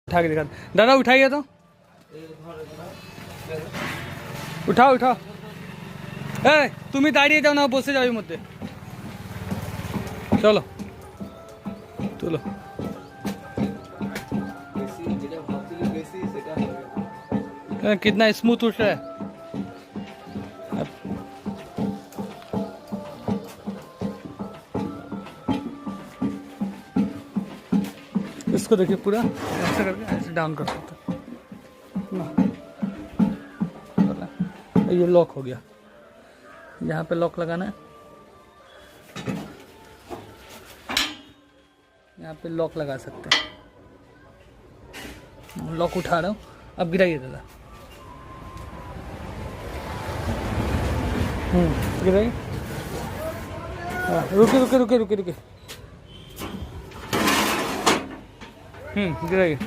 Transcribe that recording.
उठा के दिखा दादा, उठाइए तो, उठाओ उठाओ। तुम्हें दाड़िए जाओ ना, बसे যাবে মধ্যে। चलो चलो। कितना स्मूथ उठ रहा है। इसको देखिए पूरा ऐसे करके ऐसे डाउन कर सकते हैं। ये लॉक हो गया, यहाँ पे लॉक लगाना है, यहाँ पे लॉक लगा सकते हैं। लॉक उठा रहा हूँ, अब गिराइए दादा। गिराइए। हाँ, रुके रुके रुके रुके रुके। गिराइए।